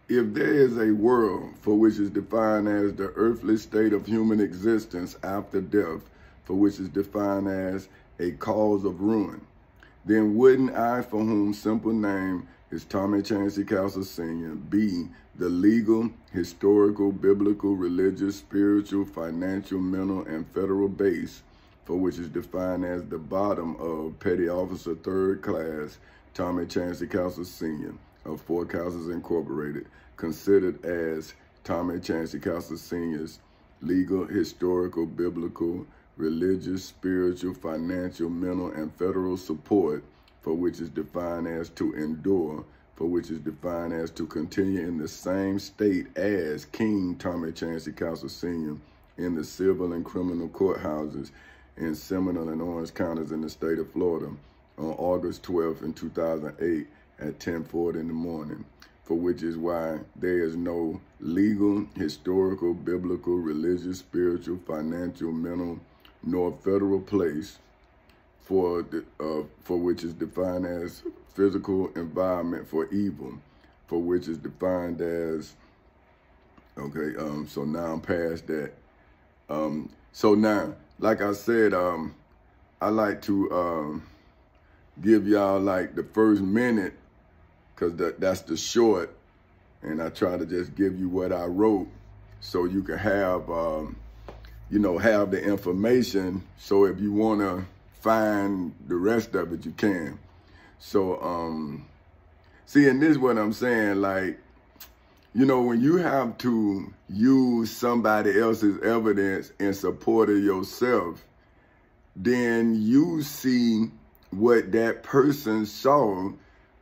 If there is a world for which is defined as the earthly state of human existence after death, for which is defined as a cause of ruin, then wouldn't I, for whom simple name is Tommy Chancey Castle Sr., be the legal, historical, biblical, religious, spiritual, financial, mental, and federal base for which is defined as the bottom of Petty Officer Third Class Tommy Chancey Castle Sr. of Fort Castles Incorporated, considered as Tommy Chancey Castle Sr.'s legal, historical, biblical, religious, spiritual, financial, mental, and federal support, for which is defined as to endure, for which is defined as to continue in the same state as King Tommy Chancey Castle Sr. in the civil and criminal courthouses in Seminole and Orange counties in the state of Florida on August 12th in 2008 at 10:40 in the morning, for which is why there is no legal, historical, biblical, religious, spiritual, financial, mental, nor federal place for which is defined as physical environment for evil, for which is defined as, okay, so now I'm past that. So now, like I said, I like to give y'all like the first minute, because that's the short, and I try to just give you what I wrote so you can have, you know, have the information. So if you want to find the rest of it, you can. So, see, and this is what I'm saying, like, you know, when you have to use somebody else's evidence in support of yourself, then you see what that person saw,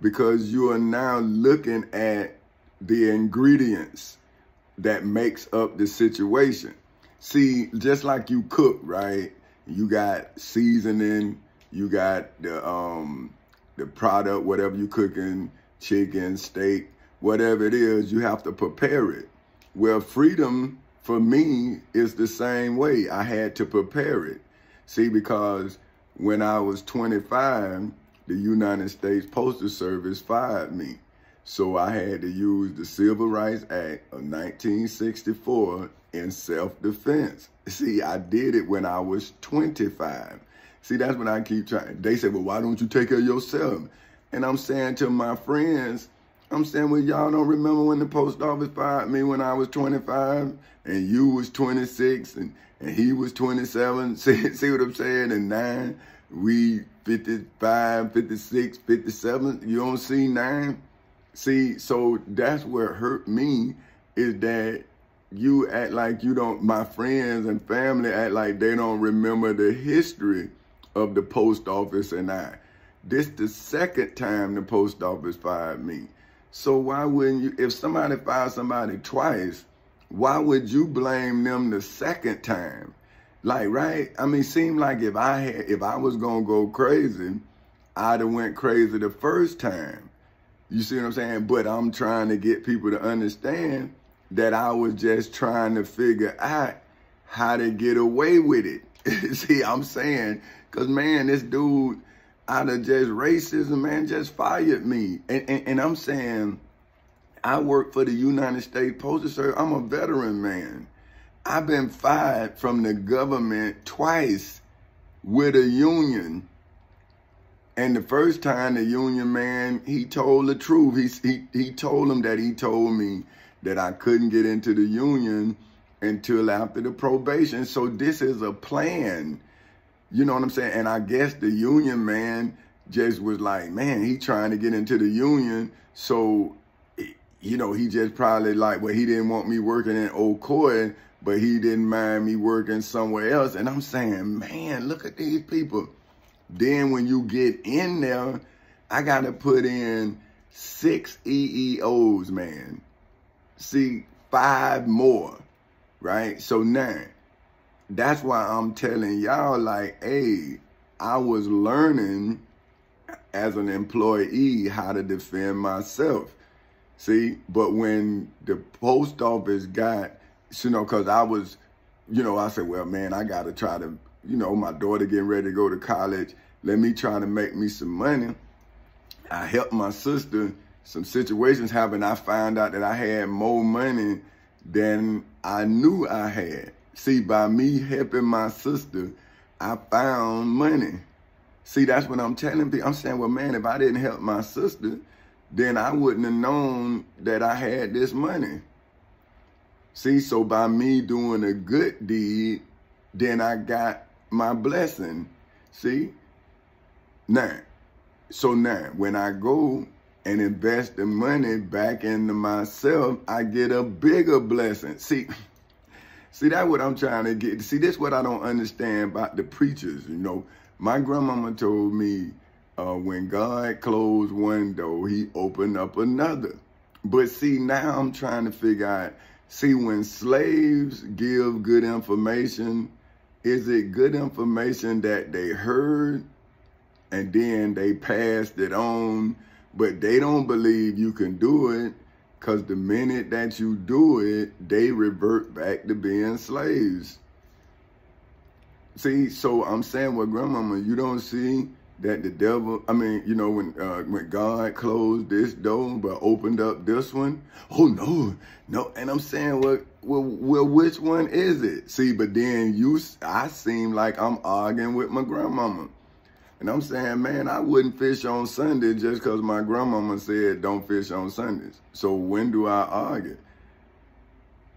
because you are now looking at the ingredients that makes up the situation. See, just like you cook, right? You got seasoning, you got the product, whatever you cooking, chicken, steak, whatever it is, you have to prepare it. Well, freedom for me is the same way. I had to prepare it. See, because when I was 25, the United States Postal Service fired me. So I had to use the Civil Rights Act of 1964 in self-defense. See, I did it when I was 25. See, that's what I keep trying. They say, well, why don't you take care of yourself? And I'm saying to my friends, I'm saying, well, y'all don't remember when the post office fired me when I was 25 and you was 26 and he was 27. See what I'm saying? And 9, we 55, 56, 57. You don't see 9? See, so that's what hurt me, is that you act like you don't, my friends and family act like they don't remember the history of the post office and I. This the second time the post office fired me. So why wouldn't you, if somebody fired somebody twice, why would you blame them the second time? Like, right? I mean, seemed like if I was gonna go crazy, I'd have went crazy the first time. You see what I'm saying? But I'm trying to get people to understand that I was just trying to figure out how to get away with it. See, I'm saying, because, man, this dude, out of just racism, man, just fired me. And I'm saying, I work for the United States Postal Service. I'm a veteran, man. I've been fired from the government twice with a union. And the first time, the union man, he told the truth. He told him that he told me that I couldn't get into the union until after the probation. So this is a plan. You know what I'm saying? And I guess the union man just was like, man, he trying to get into the union. So, you know, he just probably like, well, he didn't want me working in Ocoee, but he didn't mind me working somewhere else. And I'm saying, man, look at these people. Then when you get in there, I got to put in 6 EEOs, man. See, 5 more, right? So now, that's why I'm telling y'all, like, hey, I was learning as an employee how to defend myself. See, but when the post office got, you know, because I was, you know, I said, well, man, I got to try to, you know, my daughter getting ready to go to college. Let me try to make me some money. I helped my sister some situations happened. I found out that I had more money than I knew I had. See, by me helping my sister, I found money. See, that's what I'm telling people. I'm saying, well, man, if I didn't help my sister, then I wouldn't have known that I had this money. See, so by me doing a good deed, then I got my blessing. See? Now, when I go and invest the money back into myself, I get a bigger blessing. See, that's what I'm trying to get. See, this is what I don't understand about the preachers. You know, my grandmama told me, when God closed one door, he opened up another. But see, now I'm trying to figure out, see, when slaves give good information, is it good information that they heard and then they passed it on, but they don't believe you can do it, because the minute that you do it, they revert back to being slaves. See, so I'm saying, well, grandmama, you don't see that the devil, I mean, you know, when God closed this door but opened up this one? Oh, no. And I'm saying, well, which one is it? See, but then I seem like I'm arguing with my grandmama. And I'm saying, man, I wouldn't fish on Sunday just because my grandmama said don't fish on Sundays. So when do I argue?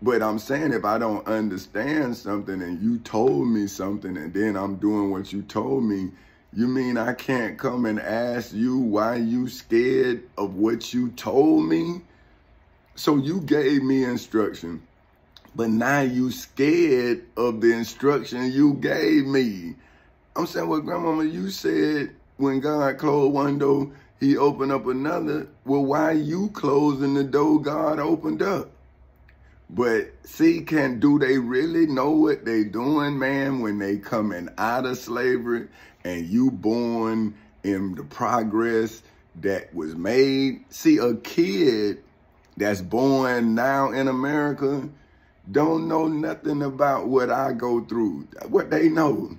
But I'm saying, if I don't understand something and you told me something and then I'm doing what you told me, you mean I can't come and ask you why you scared of what you told me? So you gave me instruction, but now you scared of the instruction you gave me. I'm saying, well, grandmama, you said when God closed one door, he opened up another. Well, why you closing the door God opened up? But see, do they really know what they doing, man, when they coming out of slavery and you born in the progress that was made? See, a kid that's born now in America don't know nothing about what I go through, what they know.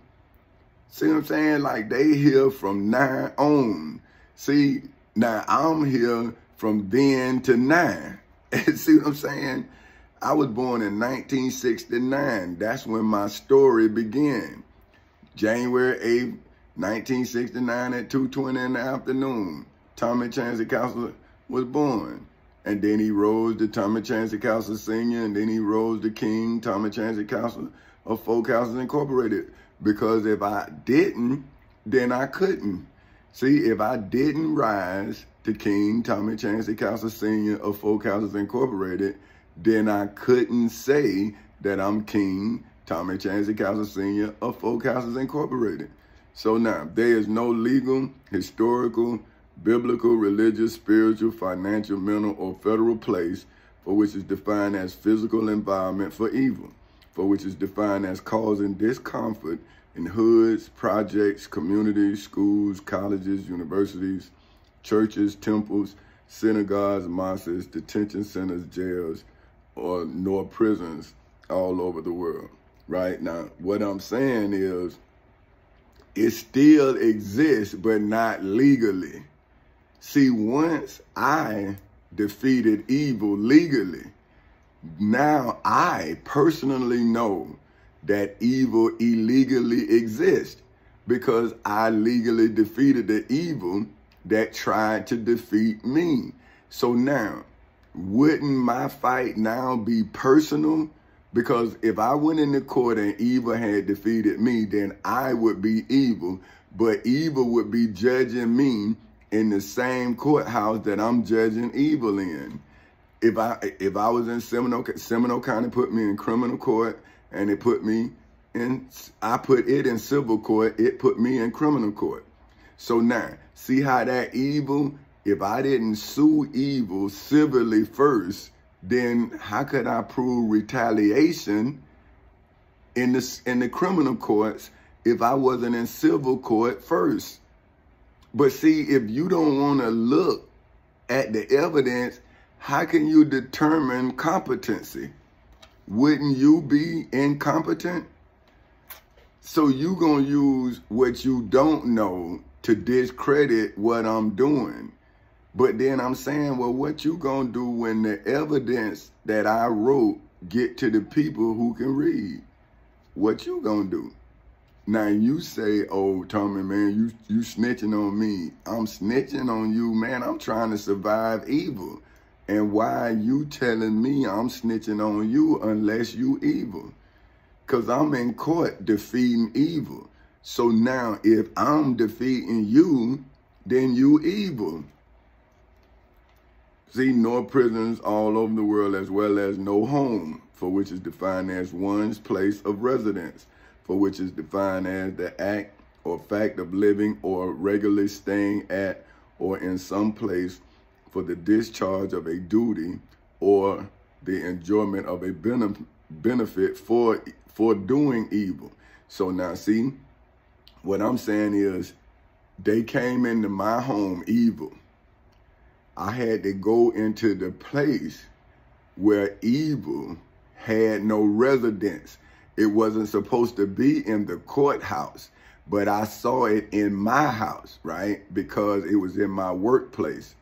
See what I'm saying? Like, they here from now on. See, now I'm here from then to now. See what I'm saying? I was born in 1969. That's when my story began. January 8th, 1969 at 2:20 in the afternoon, Tommy Chancey Counselor was born. And then he rose to Tommy Chancey Counselor Sr., and then he rose to King Tommy Chancey Counselor of Folk Houses Incorporated. Because if I didn't, then I couldn't. See, if I didn't rise to King Tommy Chancey Counselor Sr. of Folk Houses Incorporated, then I couldn't say that I'm King Tommy Chancey Counselor Sr. of Folk Houses Incorporated. So now, there is no legal, historical, biblical, religious, spiritual, financial, mental, or federal place for which is defined as physical environment for evil, for which is defined as causing discomfort in hoods, projects, communities, schools, colleges, universities, churches, temples, synagogues, mosques, detention centers, jails, nor prisons all over the world. Right? Now, what I'm saying is, it still exists, but not legally. See, once I defeated evil legally, now I personally know that evil illegally exists, because I legally defeated the evil that tried to defeat me. So now, wouldn't my fight now be personal? Because if I went into court and evil had defeated me, then I would be evil, but evil would be judging me in the same courthouse that I'm judging evil in. If I was in Seminole County put me in criminal court, and I put it in civil court, it put me in criminal court. So now, see how that evil, if I didn't sue evil civilly first, then how could I prove retaliation in the criminal courts if I wasn't in civil court first? But see, if you don't want to look at the evidence, how can you determine competency? Wouldn't you be incompetent? So you gonna use what you don't know to discredit what I'm doing. But then I'm saying, well, what you gonna do when the evidence that I wrote get to the people who can read? What you gonna do? Now you say, oh, Tommy, man, you snitching on me. I'm snitching on you, man. I'm trying to survive evil. And why are you telling me I'm snitching on you unless you evil? Because I'm in court defeating evil. So now if I'm defeating you, then you evil. See, no prisons all over the world, as well as no home, for which is defined as one's place of residence, for which is defined as the act or fact of living or regularly staying at or in some place for the discharge of a duty or the enjoyment of a benefit for doing evil. So now see, what I'm saying is they came into my home evil. I had to go into the place where evil had no residence. It wasn't supposed to be in the courthouse, but I saw it in my house, right? Because it was in my workplace.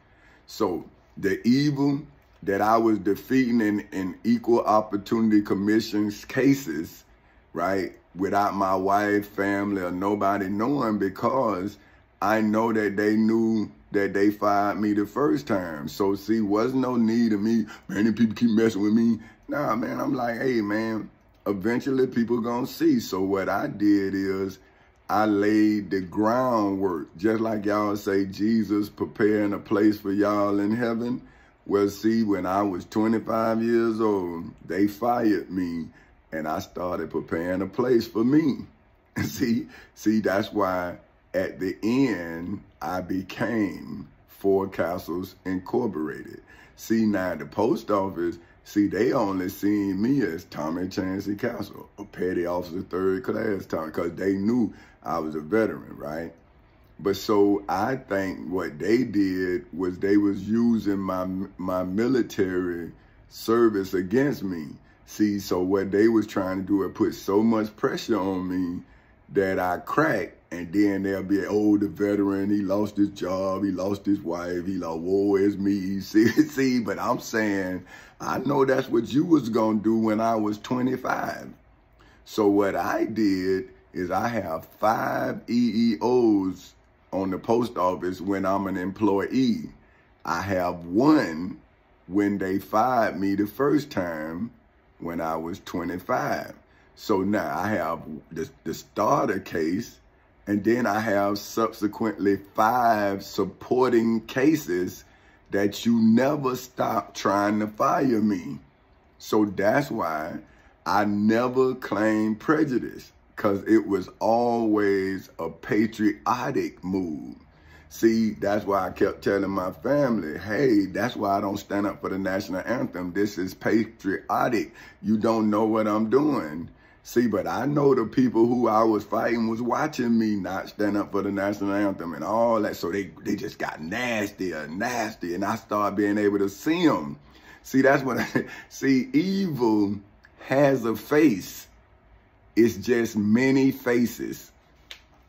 So the evil that I was defeating in equal opportunity commissions cases, right? Without my wife, family, or nobody knowing, because I know that they knew that they fired me the first time. So see, wasn't no need of me, man, the people keep messing with me. Nah, man, I'm like, hey, man, eventually people gonna see. So what I did is I laid the groundwork, just like y'all say Jesus preparing a place for y'all in heaven. Well, see, when I was 25 years old, they fired me and I started preparing a place for me. See, that's why at the end, I became Four Castles Incorporated. See, now the post office, see, they only seen me as Tommy Chancey Castle, a petty officer, third class Tommy, because they knew I was a veteran, right? But so I think what they did was they was using my military service against me. See, so what they was trying to do is put so much pressure on me that I cracked. And then they'll be, oh, the veteran, he lost his job, he lost his wife, he lost, woe is me. See, but I'm saying, I know that's what you was going to do when I was 25. So what I did is I have 5 EEOs on the post office when I'm an employee. I have 1 when they fired me the first time when I was 25. So now I have the starter case, and then I have subsequently 5 supporting cases that you never stop trying to fire me. So that's why I never claimed prejudice, because it was always a patriotic move. See, that's why I kept telling my family, hey, that's why I don't stand up for the national anthem. This is patriotic. You don't know what I'm doing. See, but I know the people who I was fighting was watching me not stand up for the national anthem and all that. So they just got nastier and nasty, and I started being able to see them. See, that's what see, evil has a face. It's just many faces.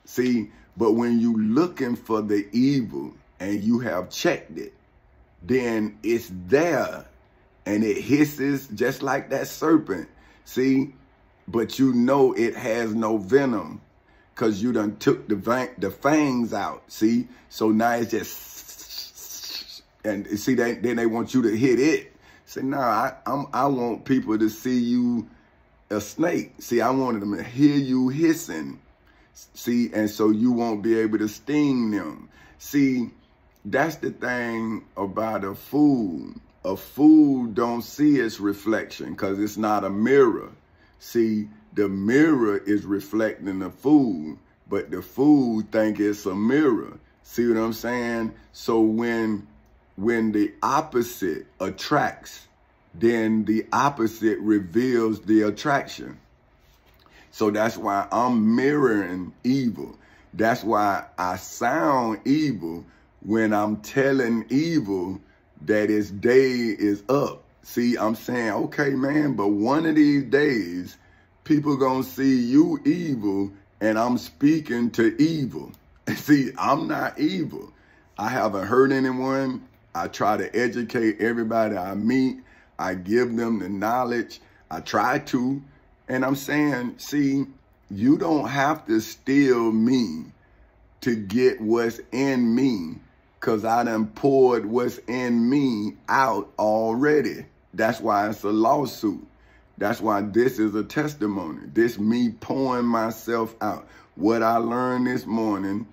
See, but when you looking for the evil and you have checked it, then it's there and it hisses just like that serpent. See? But you know it has no venom because you done took the fangs out, see? So now it's just, and see, then they want you to hit it. Say, nah, I want people to see you a snake. See, I wanted them to hear you hissing, see? And so you won't be able to sting them. See, that's the thing about a fool. A fool don't see its reflection because it's not a mirror. See, the mirror is reflecting the fool, but the fool think it's a mirror. See what I'm saying? So when the opposite attracts, then the opposite reveals the attraction. So that's why I'm mirroring evil. That's why I sound evil when I'm telling evil that its day is up. See, I'm saying, okay, man, but one of these days, people gonna see you evil, and I'm speaking to evil. See, I'm not evil. I haven't hurt anyone. I try to educate everybody I meet. I give them the knowledge. I try to. And I'm saying, see, you don't have to steal me to get what's in me, because I done poured what's in me out already. That's why it's a lawsuit. That's why this is a testimony. This me pouring myself out. What I learned this morning,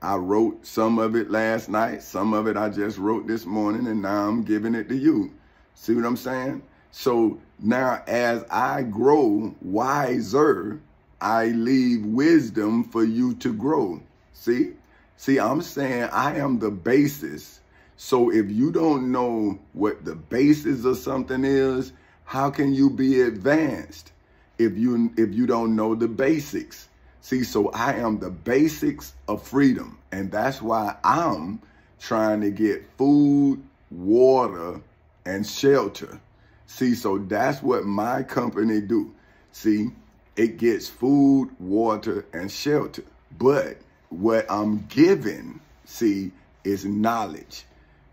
I wrote some of it last night. Some of it I just wrote this morning, and now I'm giving it to you. See what I'm saying? So now as I grow wiser, I leave wisdom for you to grow. See, I'm saying I am the basis. So if you don't know what the basis of something is, how can you be advanced if you don't know the basics? See, so I am the basics of freedom. And that's why I'm trying to get food, water, and shelter. See, so that's what my company do. See, it gets food, water, and shelter. But what I'm giving, see, is knowledge.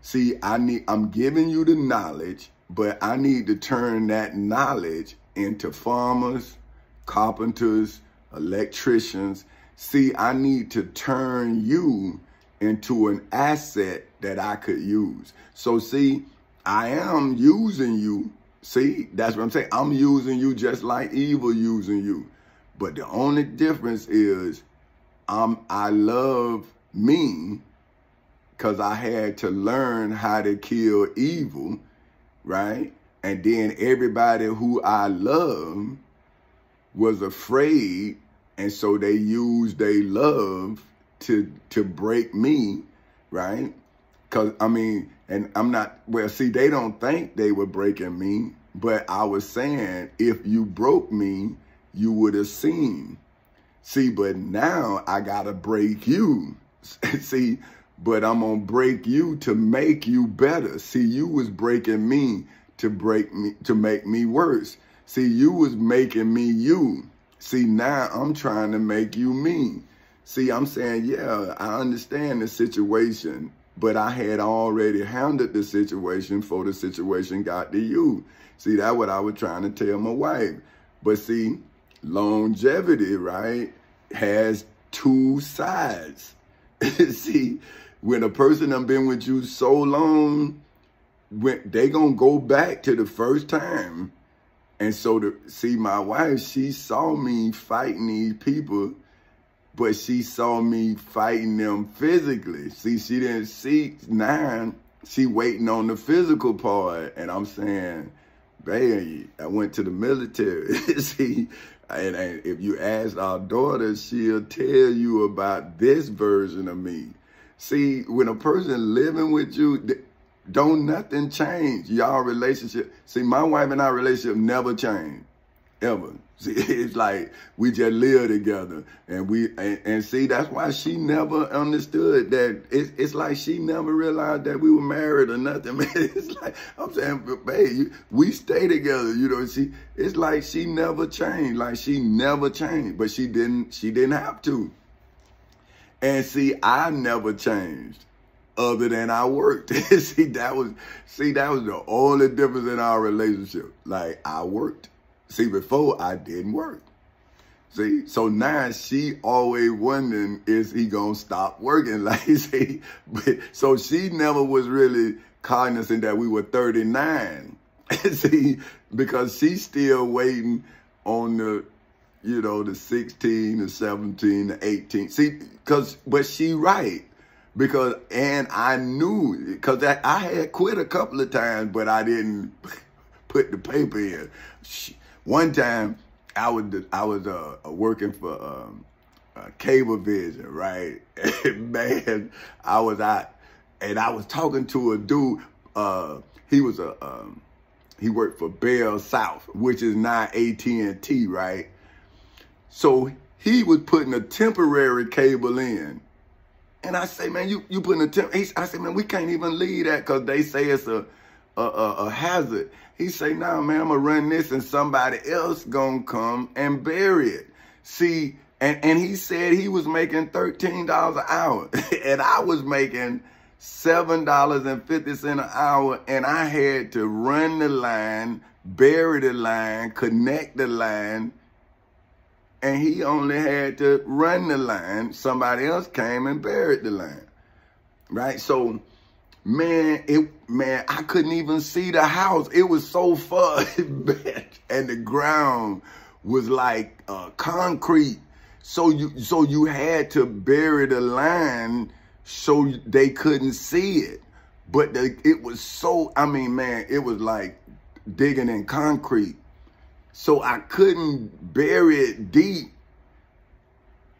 See, I'm giving you the knowledge, but I need to turn that knowledge into farmers, carpenters, electricians. See, I need to turn you into an asset that I could use. So see, I am using you. See, that's what I'm saying. I'm using you just like evil using you. But the only difference is I love me because I had to learn how to kill evil, right? And then everybody who I love was afraid, and so they used their love to break me, right? Because, I mean, and I'm not, well, see, they don't think they were breaking me, but I was saying, if you broke me, you would have seen. See, but now I got to break you. See, but I'm going to break you to make you better. See, you was breaking me to make me worse. See, you was making me you. See, now I'm trying to make you me. See, I'm saying, yeah, I understand the situation, but I had already handled the situation before the situation got to you. See, that's what I was trying to tell my wife. But see, longevity, right, has two sides. See, when a person done been with you so long, they gonna go back to the first time. And so see, my wife, she saw me fighting these people, but she saw me fighting them physically. See, she didn't see now. She waiting on the physical part. And I'm saying, babe, I went to the military. See, and if you ask our daughter, she'll tell you about this version of me. See, when a person living with you, don't nothing change. Y'all relationship. See, my wife and our relationship never changed, ever. See, it's like we just live together, and see, that's why she never understood that. It's like she never realized that we were married or nothing, man. It's like, I'm saying, babe, we stay together, you know. It's like she never changed, like she never changed, but she didn't have to. And see, I never changed, other than I worked. See, that was the only difference in our relationship. Like, I worked. See, before I didn't work. See, so now she always wondering, is he gonna stop working? Like, see, so she never was really cognizant that we were 39. See, because she's still waiting on the, you know, the 16, the 17, the 18. See, but she right. Because, and I knew, because I had quit a couple of times, but I didn't put the paper in. One time, I was working for Cablevision, right? And man, I was out, and I was talking to a dude. He worked for Bell South, which is now AT&T, right? So he was putting a temporary cable in. And I say, man, you putting I say, man, we can't even leave that because they say it's a hazard. He say, nah, man, I'm going to run this and somebody else going to come and bury it. See, and he said he was making $13 an hour. And I was making $7.50 an hour, and I had to run the line, bury the line, connect the line, and he only had to run the line. Somebody else came and buried the line, right? So, man, I couldn't even see the house. It was so far, and the ground was like concrete. So you had to bury the line so they couldn't see it. But it was so, I mean, man, it was like digging in concrete. So I couldn't bury it deep.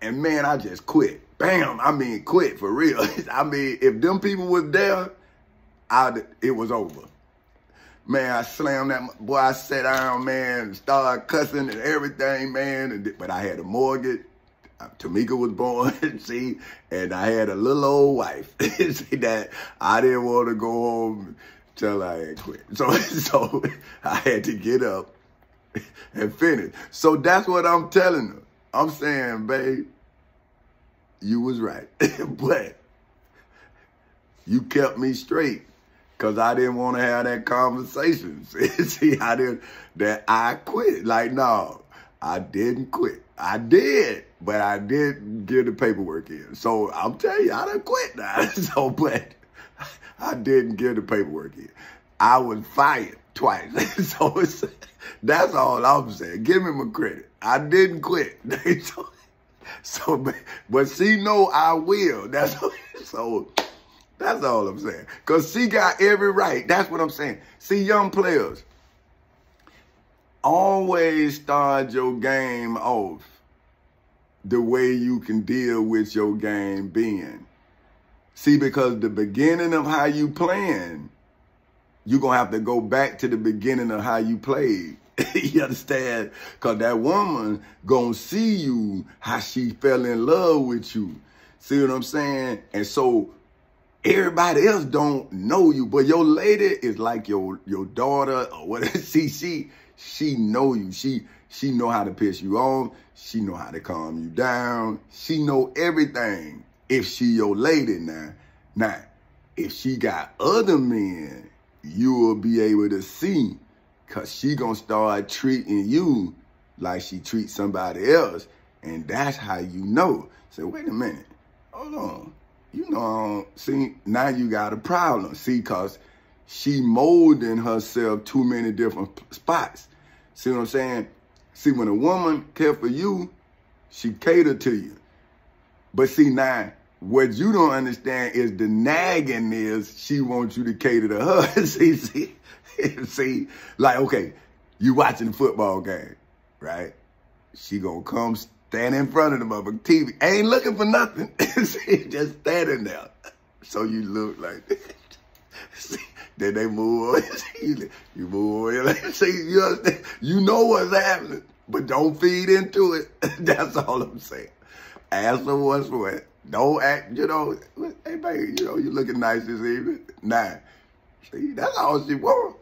And man, I just quit. Bam, I mean, quit for real. I mean, if them people was there, it was over. Man, I slammed that, boy, I sat down, man, started cussing and everything, man. But I had a mortgage. Tamika was born, see, and I had a little old wife, see, that I didn't want to go home till I had quit. So I had to get up and finish. So that's what I'm telling her. I'm saying, babe, you was right, but you kept me straight because I didn't want to have that conversation. See, I quit. Like, no, I didn't quit. I did, but I didn't get the paperwork in. So I'm telling you, I done quit now. So, but I didn't get the paperwork in. I was fired twice. So that's all I'm saying. Give me my credit. I didn't quit. But she know I will. So that's all I'm saying. Because she got every right. That's what I'm saying. See, young players, always start your game off the way you can deal with your game being. See, because the beginning of how you playing, you're going to have to go back to the beginning of how you played. You understand? Because that woman going to see you, how she fell in love with you. See what I'm saying? And so everybody else don't know you, but your lady is like your daughter or whatever. See, she know you. She know how to piss you off. She know how to calm you down. She know everything if she your lady now. Now, if she got other men, you will be able to see, because she going to start treating you like she treats somebody else. And that's how you know. Say, wait a minute. Hold on. You know, see, now you got a problem. See, because she molding herself too many different spots. See what I'm saying? See, when a woman care for you, she cater to you. But see, now, what you don't understand is the nagging is she wants you to cater to her. See, like, okay, you watching the football game, right? She gonna come stand in front of the motherfucking TV. Ain't looking for nothing. See, just standing there. So you look like this. See, then they move on. You move on. See, you understand? You know what's happening, but don't feed into it. That's all I'm saying. Ask her what's what. Don't act, you know, hey, baby, you know, you looking nice this evening. Nah. See, that's all she want.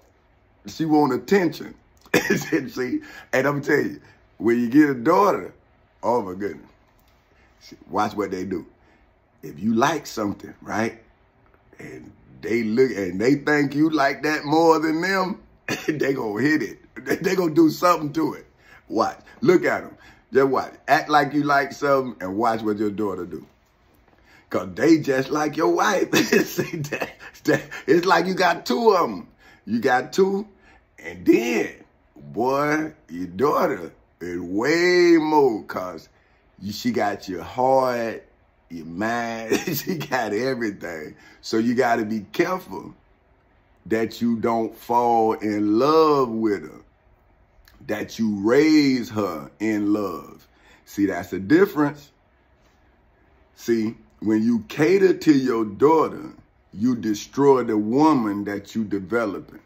She want attention. See, and I'm telling you, when you get a daughter, oh my goodness, watch what they do. If you like something, right, and they look and they think you like that more than them, they gonna hit it. They gonna do something to it. Watch. Look at them. Just watch. Act like you like something and watch what your daughter do. Because they just like your wife. See, it's like you got two of them. You got two, and then, boy, your daughter is way more, because she got your heart, your mind, she got everything. So you got to be careful that you don't fall in love with her, that you raise her in love. See, that's the difference. See, when you cater to your daughter, you destroy the woman that you developing.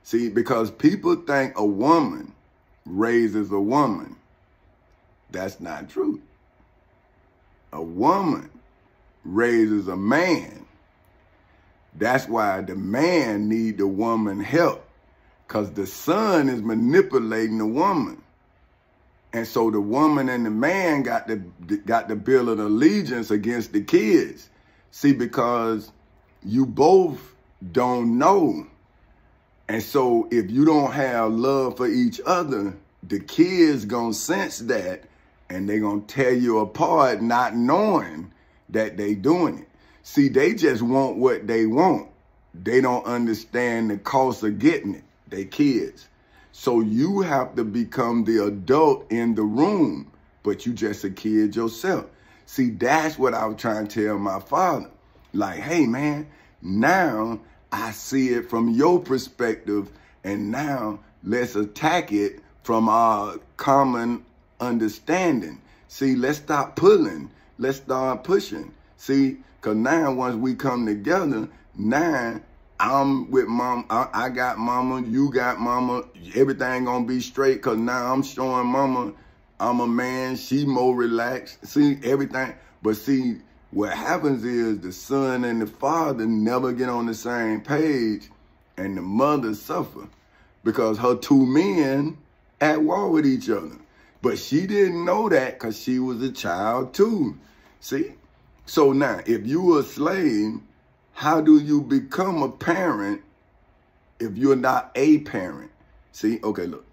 See, because people think a woman raises a woman. That's not true. A woman raises a man. That's why the man need the woman help, because the son is manipulating the woman. And so the woman and the man got the bill of allegiance against the kids. See, because you both don't know. And so if you don't have love for each other, the kids gonna sense that, and they gonna tear you apart not knowing that they doing it. See, they just want what they want. They don't understand the cost of getting it. They kids. So you have to become the adult in the room, but you just a kid yourself. See, that's what I was trying to tell my father. Like, hey, man, now I see it from your perspective, and now let's attack it from our common understanding. See, let's stop pulling. Let's start pushing. See, because now once we come together, now I'm with mom. I got mama. You got mama. Everything gonna be straight because now I'm showing mama I'm a man. She more relaxed. See, everything. But see, what happens is the son and the father never get on the same page, and the mother suffer because her two men at war with each other. But she didn't know that because she was a child too. See? So now, if you were a slave, how do you become a parent if you're not a parent? See? Okay, look.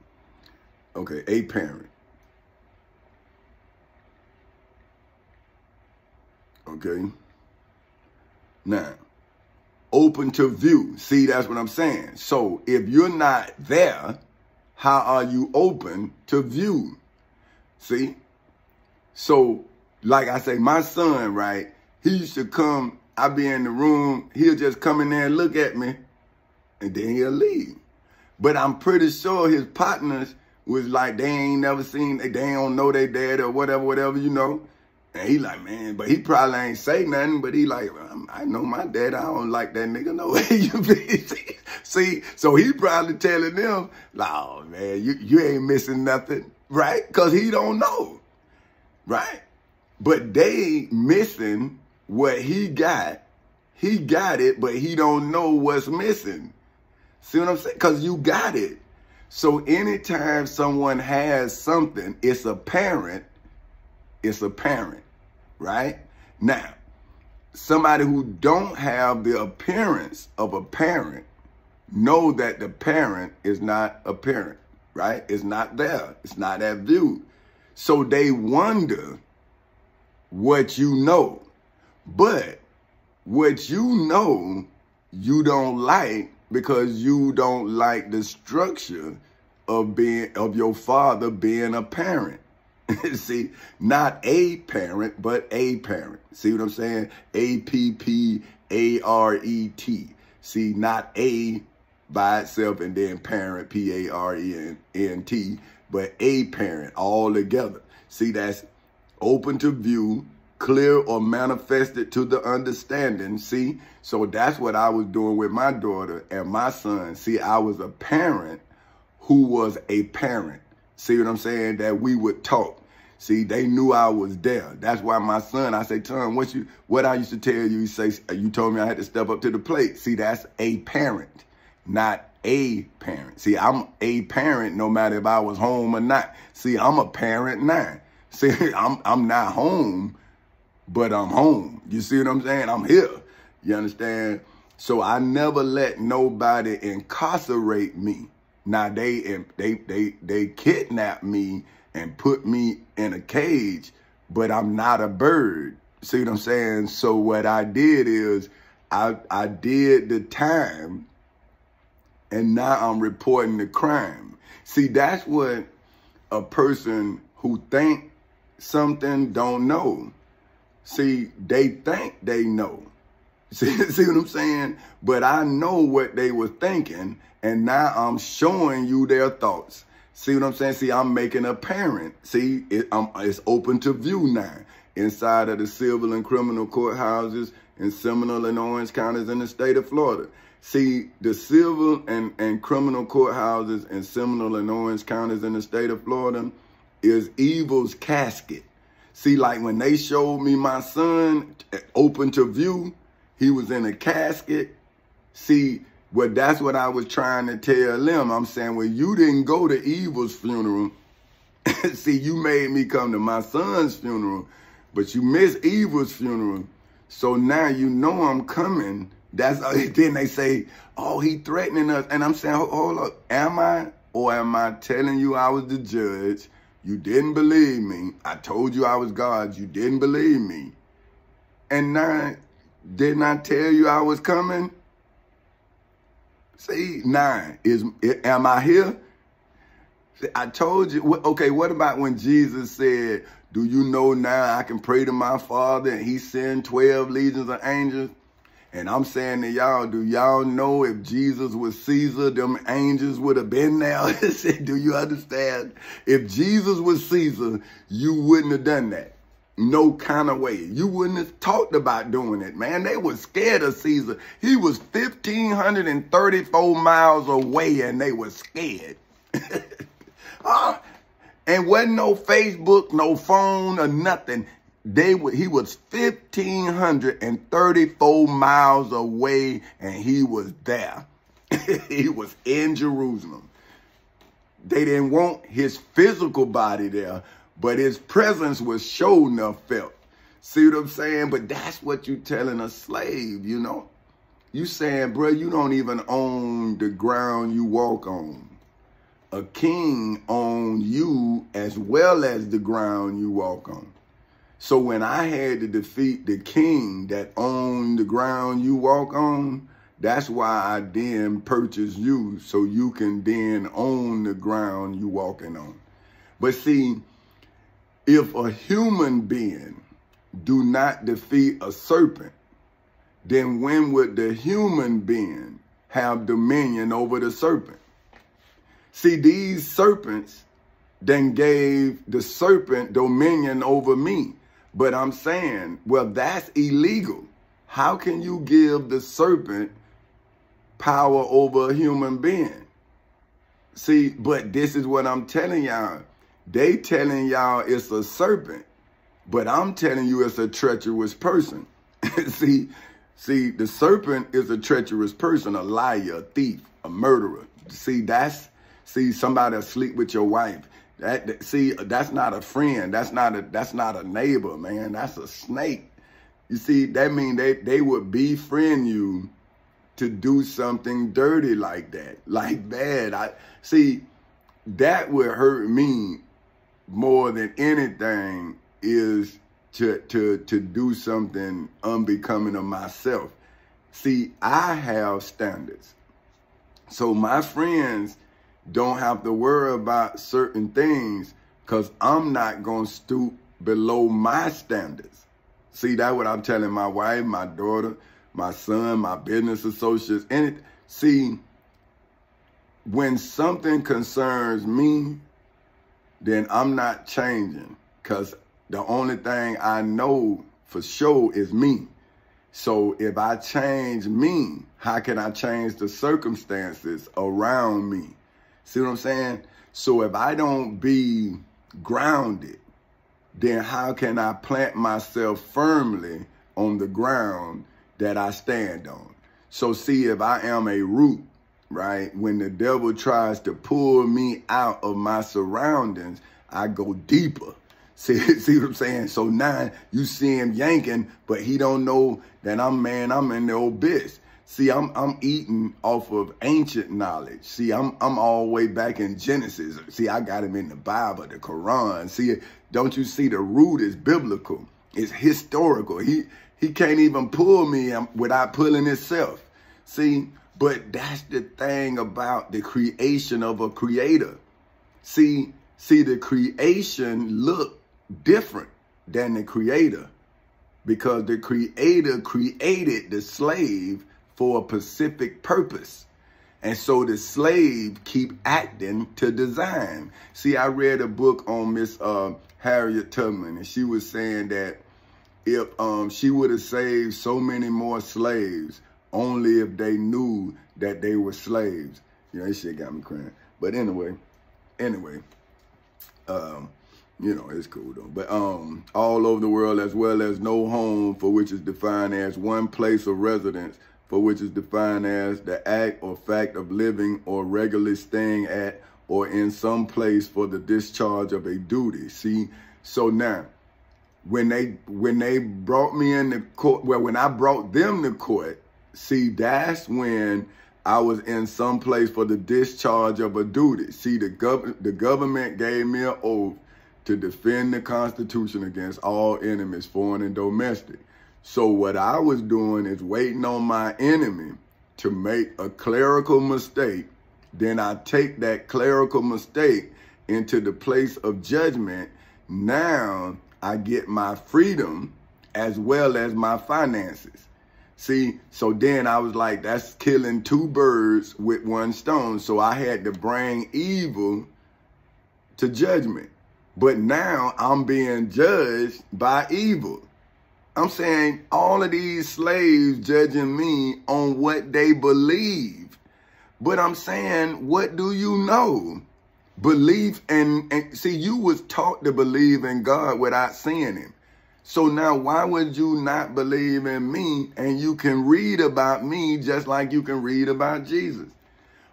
Okay, a parent. Okay? Now, open to view. See, that's what I'm saying. So if you're not there, how are you open to view? See? So, like I say, my son, right, he used to come, I be in the room, he'll just come in there and look at me, and then he'll leave. But I'm pretty sure his partners was like, they ain't never seen, they don't know their dad or whatever, you know. And he like, man, but he probably ain't say nothing, but he like, I know my dad, I don't like that nigga no way. You see, so he probably telling them, like, oh, man, you ain't missing nothing, right? Because he don't know, right? But they missing what he got. He got it, but he don't know what's missing. See what I'm saying? Because you got it. So anytime someone has something, it's apparent, right? Now, somebody who don't have the appearance of a parent know that the parent is not apparent, right? It's not there. It's not at view. So they wonder what you know. But what you know, you don't like because you don't like the structure of your father being a parent. See, not a parent, but a parent. See what I'm saying? A-P-P-A-R-E-T. See, not a by itself and then parent, P-A-R-E-N-T, but a parent all together. See, that's open to view, clear or manifested to the understanding. See, so that's what I was doing with my daughter and my son. See, I was a parent who was a parent. See what I'm saying? That we would talk. See, they knew I was there. That's why my son, I say, Tom, what I used to tell you, you told me I had to step up to the plate. See, that's a parent, not a parent. See, I'm a parent no matter if I was home or not. See, I'm a parent now. See, I'm not home, but I'm home. You see what I'm saying? I'm here. You understand? So I never let nobody incarcerate me. Now they kidnapped me and put me in a cage, but I'm not a bird. See what I'm saying? So what I did is I did the time, and now I'm reporting the crime. See, that's what a person who think something don't know. See, they think they know. See what I'm saying? But I know what they were thinking, and now I'm showing you their thoughts. See what I'm saying? See, I'm making a parent. See, it's open to view now inside of the civil and criminal courthouses in Seminole and Orange counties in the state of Florida. See, the civil and criminal courthouses in Seminole and Orange counties in the state of Florida is evil's casket. See, like when they showed me my son open to view, he was in a casket. See, well, that's what I was trying to tell them. I'm saying, well, you didn't go to evil's funeral. See, you made me come to my son's funeral, but you missed evil's funeral. So now you know I'm coming Then they say, oh, he threatening us. And I'm saying, hold up, am I? Or am I telling you I was the judge? You didn't believe me. I told you I was God. You didn't believe me. And now, didn't I tell you I was coming? See, 9, am I here? See, I told you. Okay, what about when Jesus said, do you know now I can pray to my Father and he send 12 legions of angels? And I'm saying to y'all, do y'all know if Jesus was Caesar, them angels would have been there? Do you understand? If Jesus was Caesar, you wouldn't have done that. No kind of way. You wouldn't have talked about doing it, man. They were scared of Caesar. He was 1,534 miles away and they were scared. And wasn't no Facebook, no phone or nothing. He was 1,534 miles away and he was there. He was in Jerusalem. They didn't want his physical body there, but his presence was sure enough felt. See what I'm saying? But that's what you telling a slave, you know? You saying, bro, you don't even own the ground you walk on. A king owns you as well as the ground you walk on. So when I had to defeat the king that owned the ground you walk on, that's why I then purchased you so you can then own the ground you walking on. But see, if a human being do not defeat a serpent, then when would the human being have dominion over the serpent? See, these serpents then gave the serpent dominion over me. But I'm saying, well, that's illegal. How can you give the serpent power over a human being? See, but this is what I'm telling y'all. They telling y'all it's a serpent, but I'm telling you it's a treacherous person. See, the serpent is a treacherous person, a liar, a thief, a murderer. See, somebody asleep with your wife. That's not a friend. That's not a neighbor, man. That's a snake. You see, that means they would befriend you to do something dirty like that, like bad. That would hurt me more than anything is to do something unbecoming of myself. See, I have standards. So my friends don't have to worry about certain things because I'm not going to stoop below my standards. See, that's what I'm telling my wife, my daughter, my son, my business associates. See, when something concerns me, then I'm not changing because the only thing I know for sure is me. So if I change me, how can I change the circumstances around me? See what I'm saying? So if I don't be grounded, then how can I plant myself firmly on the ground that I stand on? So see, if I am a root, right, when the devil tries to pull me out of my surroundings, I go deeper. See what I'm saying? So now you see him yanking, but he don't know that I'm in the abyss. See, I'm eating off of ancient knowledge. See, I'm all the way back in Genesis. See, I got him in the Bible, the Quran. See, don't you see the root is biblical? It's historical. He can't even pull me without pulling himself. See, but that's the thing about the creation of a creator. See, the creation look different than the creator because the creator created the slave for a specific purpose. And so the slave keep acting to design. See, I read a book on Miss Harriet Tubman, and she was saying that if she would have saved so many more slaves only if they knew that they were slaves. You know, that shit got me crying. But anyway, you know, it's cool though. But all over the world, as well as no home for which is defined as one place of residence, for which is defined as the act or fact of living or regularly staying at or in some place for the discharge of a duty. See, so now, when they brought me in the court, well, when I brought them to court, See, that's when I was in some place for the discharge of a duty. See, the government gave me an oath to defend the Constitution against all enemies, foreign and domestic. So what I was doing is waiting on my enemy to make a clerical mistake. Then I take that clerical mistake into the place of judgment. Now I get my freedom as well as my finances. See, so then I was like, that's killing two birds with one stone. So I had to bring evil to judgment. But now I'm being judged by evil. I'm saying all of these slaves judging me on what they believe. But I'm saying, what do you know? Belief and see, you was taught to believe in God without seeing him. So now why would you not believe in me? And you can read about me just like you can read about Jesus.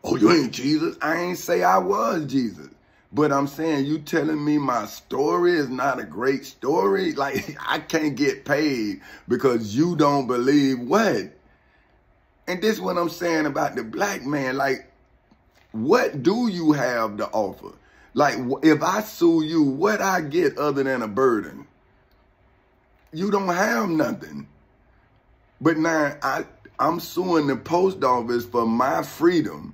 Oh, you ain't Jesus? I ain't say I was Jesus. But I'm saying you telling me my story is not a great story? Like, I can't get paid because you don't believe what? And this is what I'm saying about the black man. Like, what do you have to offer? Like, if I sue you, what I get other than a burden? You don't have nothing. But now I'm suing the post office for my freedom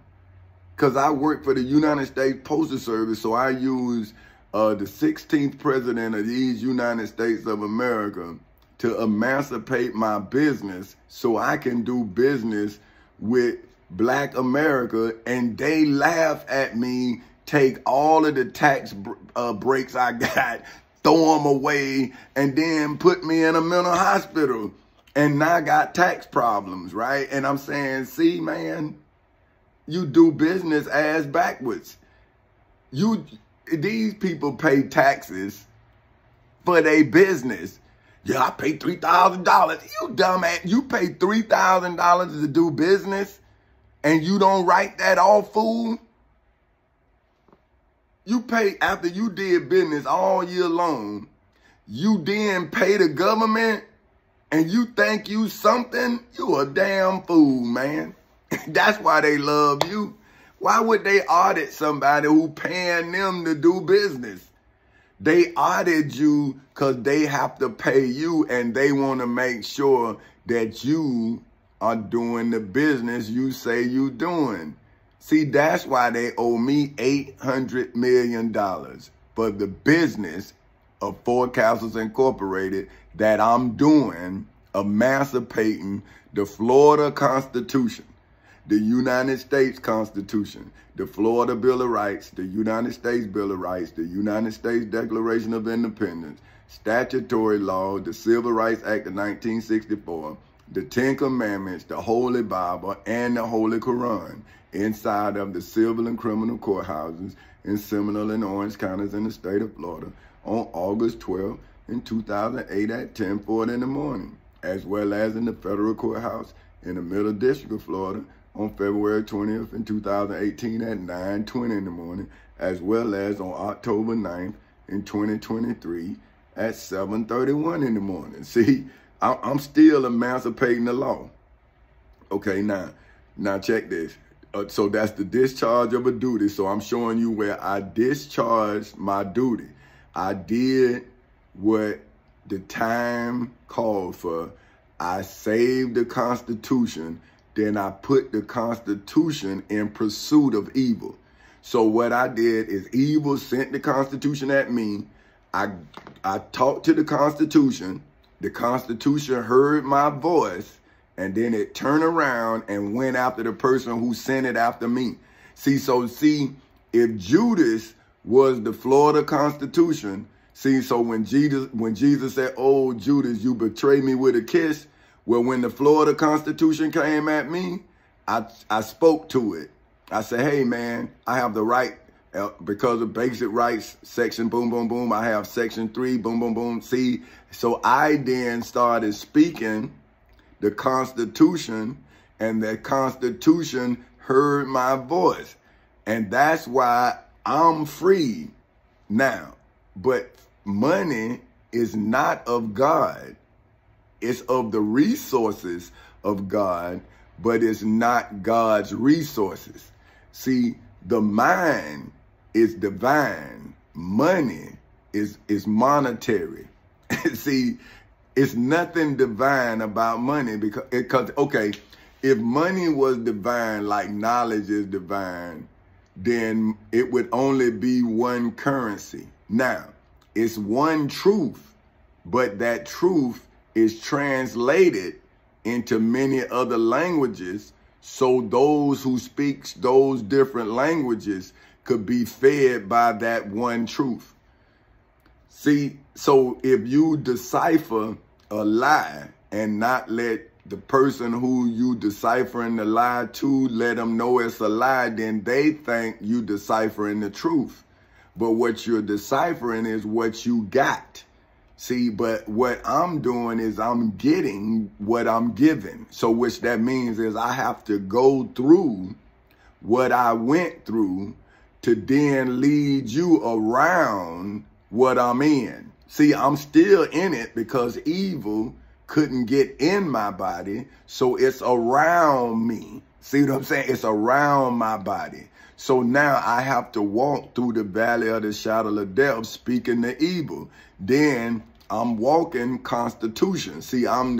because I work for the United States Postal Service. So I use the 16th president of these United States of America to emancipate my business so I can do business with Black America. And they laugh at me, take all of the tax breaks I got, throw them away, and then put me in a mental hospital. And now I got tax problems, right? And I'm saying, see, man, you do business ass backwards. These people pay taxes for their business. Yeah, I pay $3,000. You dumbass. You pay $3,000 to do business and you don't write that off, fool? You pay after you did business all year long. You then pay the government and you think you something? You a damn fool, man. That's why they love you. Why would they audit somebody who paying them to do business? They audit you because they have to pay you and they want to make sure that you are doing the business you say you doing. See, that's why they owe me $800 million for the business of Four Castles Incorporated that I'm doing, emancipating the Florida Constitution, the United States Constitution, the Florida Bill of Rights, the United States Bill of Rights, the United States Declaration of Independence, statutory law, the Civil Rights Act of 1964, the Ten Commandments, the Holy Bible, and the Holy Quran inside of the civil and criminal courthouses in Seminole and Orange counties in the state of Florida on August 12 in 2008 at 10:40 in the morning, as well as in the federal courthouse in the Middle District of Florida on February 20th in 2018 at 9:20 in the morning, as well as on October 9th in 2023 at 7:31 in the morning. See, I'm still emancipating the law. Okay, now check this. So that's the discharge of a duty. So I'm showing you where I discharged my duty. I did what the time called for. I saved the Constitution. Then I put the Constitution in pursuit of evil. So what I did is evil sent the Constitution at me. I talked to the Constitution. The Constitution heard my voice. And then it turned around and went after the person who sent it after me. See, if Judas was the Florida Constitution, so when Jesus said, "Oh, Judas, you betrayed me with a kiss," well, when the Florida Constitution came at me, I spoke to it. I said, "Hey, man, I have the right, because of basic rights, section boom, boom, boom. I have section 3, boom, boom, boom." See, so I then started speaking the Constitution, and the Constitution heard my voice. And that's why I'm free now. But money is not of God. It's of the resources of God. but it's not God's resources. See, the mind is divine. Money is monetary. See, it's nothing divine about money because, okay, if money was divine, like knowledge is divine, then it would only be one currency. Now, it's one truth, but that truth is translated into many other languages, so those who speak those different languages could be fed by that one truth. See, so if you decipher a lie and not let the person who you deciphering the lie to let them know it's a lie, then they think you deciphering the truth. But what you're deciphering is what you got. See, but what I'm doing is I'm getting what I'm given. So which that means is I have to go through what I went through to then lead you around what I'm in. See, I'm still in it because evil couldn't get in my body, so it's around me. See what I'm saying? It's around my body. So now I have to walk through the valley of the shadow of death, speaking the evil. Then I'm walking constitution. See, I'm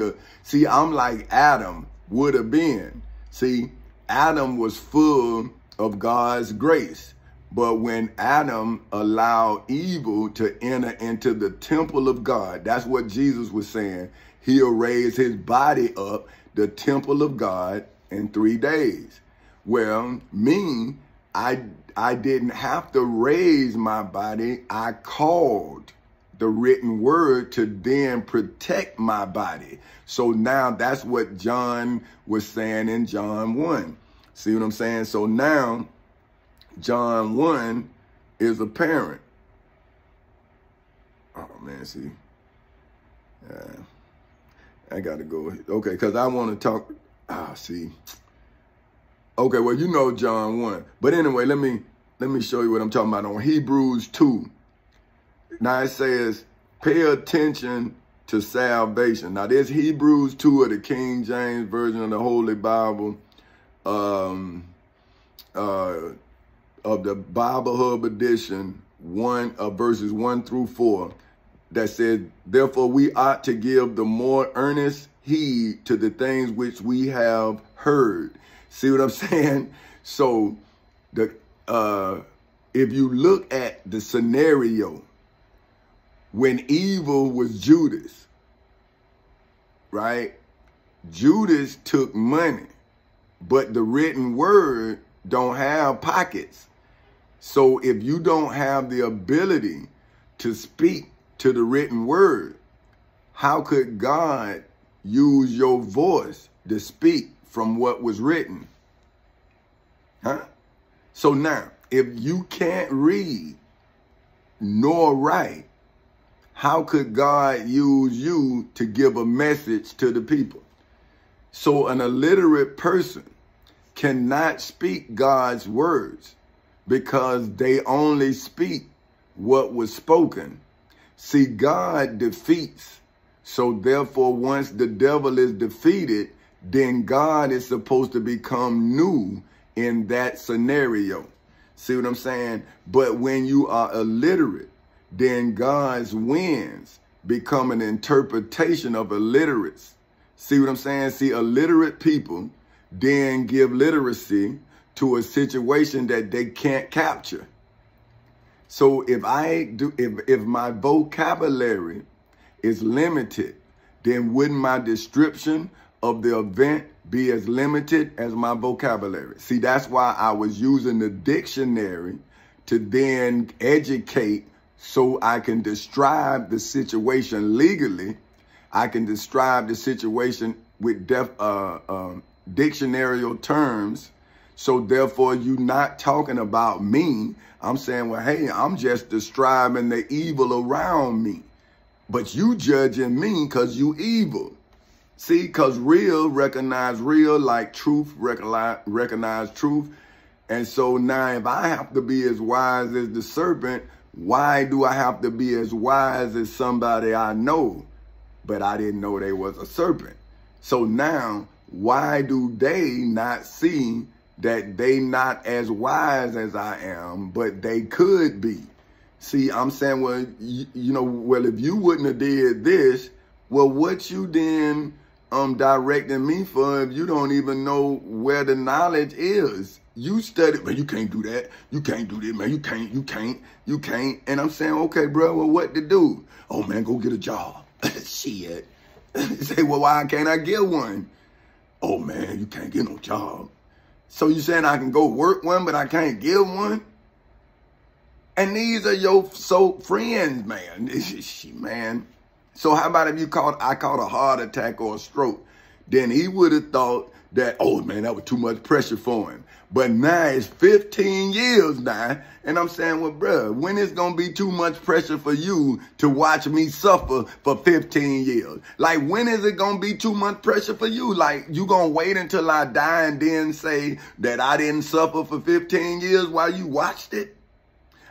like Adam would have been. See, Adam was full of God's grace. But when Adam allowed evil to enter into the temple of God, that's what Jesus was saying. He'll raise his body up, the temple of God, in 3 days. Well, me, I didn't have to raise my body. I called the written word to then protect my body. So now that's what John was saying in John 1. See what I'm saying? So now John 1 is apparent. Oh, man, see. I got to go. Okay, because I want to talk. See. Okay, well, you know John 1. But anyway, let me show you what I'm talking about on Hebrews 2. Now it says, pay attention to salvation. Now there's Hebrews 2 of the King James Version of the Holy Bible. Of the Bible Hub edition, verses 1 through 4, that says, therefore we ought to give the more earnest heed to the things which we have heard. See what I'm saying? So if you look at the scenario, when evil was Judas, right? Judas took money, but the written word don't have pockets. So if you don't have the ability to speak to the written word, how could God use your voice to speak from what was written? Huh? So now, if you can't read nor write, how could God use you to give a message to the people? So an illiterate person cannot speak God's words because they only speak what was spoken. See, God defeats. So therefore, once the devil is defeated, then God is supposed to become new in that scenario. See what I'm saying? But when you are illiterate, then God's winds become an interpretation of illiterates. See what I'm saying? See, illiterate people then give literacy to a situation that they can't capture. So if my vocabulary is limited, then wouldn't my description of the event be as limited as my vocabulary? See, that's why I was using the dictionary to then educate so I can describe the situation legally. I can describe the situation with dictionarial terms. So therefore, you're not talking about me. I'm saying, well, hey, I'm just describing the evil around me. But you judging me because you evil. See, because real recognize real, like truth recognize truth. And so now if I have to be as wise as the serpent, why do I have to be as wise as somebody I know, but I didn't know they was a serpent? So now why do they not see that they not as wise as I am, but they could be? See, I'm saying, well, you know, well, if you wouldn't have did this, well, what you then directing me for if you don't even know where the knowledge is? You study, man, you can't do that. You can't do this, man. You can't. And I'm saying, okay, bro, well, what to do? Oh, man, go get a job. Shit. Say, well, why can't I get one? Oh, man, you can't get no job. So you saying I can go work one, but I can't get one? And these are your friends, man. Man. So how about if I caught a heart attack or a stroke? Then he would have thought that, oh, man, that was too much pressure for him. But now it's 15 years now. And I'm saying, well, bro, when is going to be too much pressure for you to watch me suffer for 15 years? Like, when is it going to be too much pressure for you? Like, you going to wait until I die and then say that I didn't suffer for 15 years while you watched it?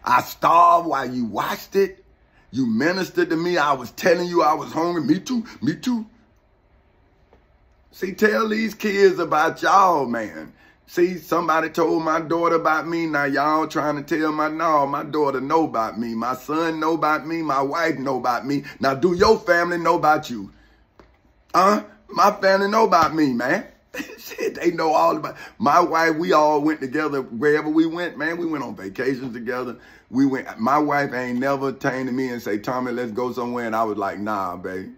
I starved while you watched it. You ministered to me. I was telling you I was hungry. Me too. Me too. See, tell these kids about y'all, man. See, somebody told my daughter about me. Now y'all trying to tell my daughter know about me. My son know about me. My wife know about me. Now do your family know about you? My family know about me, man. Shit, they know all about my wife. We all went together wherever we went, man. We went on vacations together. My wife ain't never came to me and say, Tommy, let's go somewhere. And I was like, nah, babe.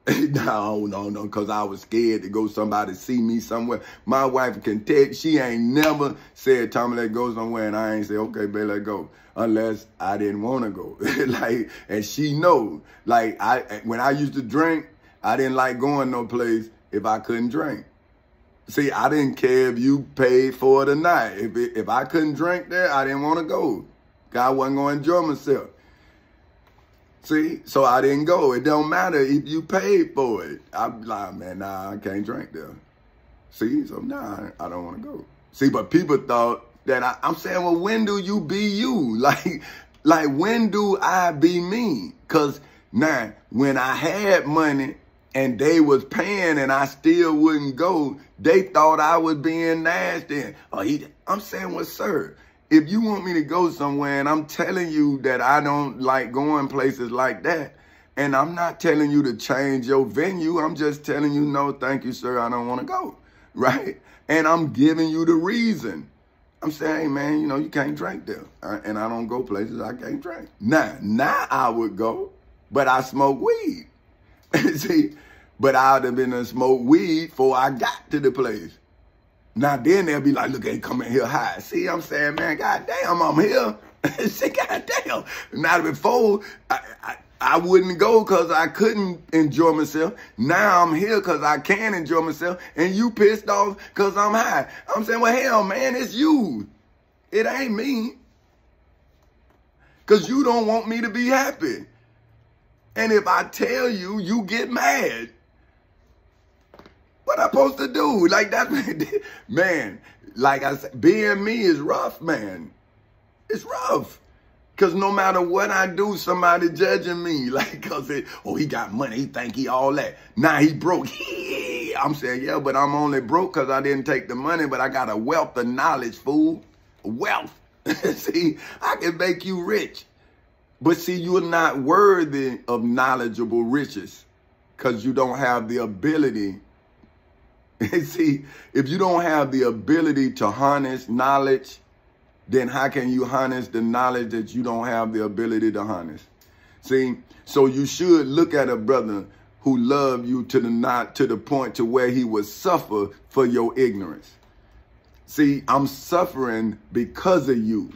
No, because I was scared to go somebody see me somewhere. My wife can tell, she ain't never said, Tommy, let's go somewhere. And I ain't say, okay, babe, let's go. Unless I didn't want to go. And she knows. Like, when I used to drink, I didn't like going no place if I couldn't drink. See, I didn't care if you paid for it or not. If I couldn't drink there, I didn't want to go. I wasn't going to enjoy myself. See, so I didn't go. It don't matter if you paid for it. I'm like, man, nah, I can't drink there. See, so nah, I don't want to go. See, but people thought that I'm saying, well, when do you be you? Like when do I be me? Because now, when I had money and they was paying and I still wouldn't go, they thought I was being nasty. I'm saying, well, sir, if you want me to go somewhere and I'm telling you that I don't like going places like that, and I'm not telling you to change your venue, I'm just telling you, no, thank you, sir, I don't want to go, right? And I'm giving you the reason. I'm saying, hey, man, you know, you can't drink there. And I don't go places I can't drink. Now I would go, but I smoke weed. See, but I would have been to smoke weed before I got to the place. Now then they'll be like, look, they coming here high. See, I'm saying, man, goddamn, I'm here. See, goddamn. Now before, I wouldn't go because I couldn't enjoy myself. Now I'm here because I can enjoy myself. And you pissed off because I'm high. I'm saying, well, hell, man, it's you. It ain't me. Because you don't want me to be happy. And if I tell you, you get mad. What I supposed to do? Like that, man, like I said, being me is rough, man. It's rough. Because no matter what I do, somebody judging me. Like, because he got money. He think he all that. Now he broke. I'm saying, yeah, but I'm only broke because I didn't take the money, but I got a wealth of knowledge, fool. Wealth. See, I can make you rich. But see, you're not worthy of knowledgeable riches because you don't have the ability. See, if you don't have the ability to harness knowledge, then how can you harness the knowledge that you don't have the ability to harness? See, so you should look at a brother who loved you to the point to where he would suffer for your ignorance. See, I'm suffering because of you.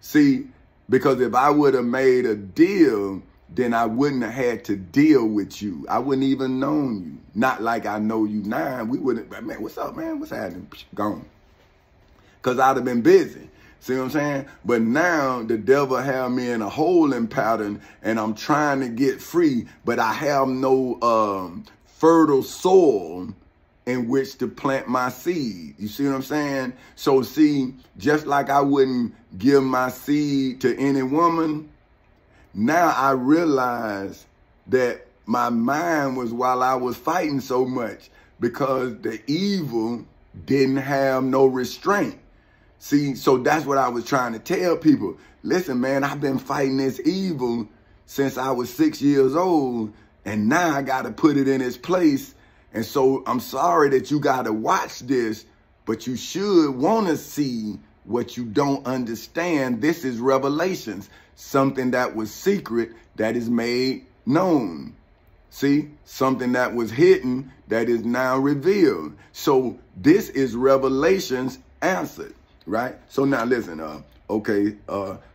See, because if I would have made a deal, then I wouldn't have had to deal with you. I wouldn't even known you. Not like I know you now. We wouldn't, man, what's up, man? What's happening? Gone. Because I'd have been busy. See what I'm saying? But now the devil have me in a holding pattern and I'm trying to get free, but I have no fertile soil in which to plant my seed. You see what I'm saying? So see, just like I wouldn't give my seed to any woman, now I realize that my mind was while I was fighting so much. because the evil didn't have no restraint. See, so that's what I was trying to tell people. Listen, man, I've been fighting this evil since I was 6 years old, and now I got to put it in its place. And so I'm sorry that you got to watch this, but you should want to see what you don't understand. This is Revelations, something that was secret that is made known. See, something that was hidden that is now revealed. So this is Revelations answered, right? So now listen,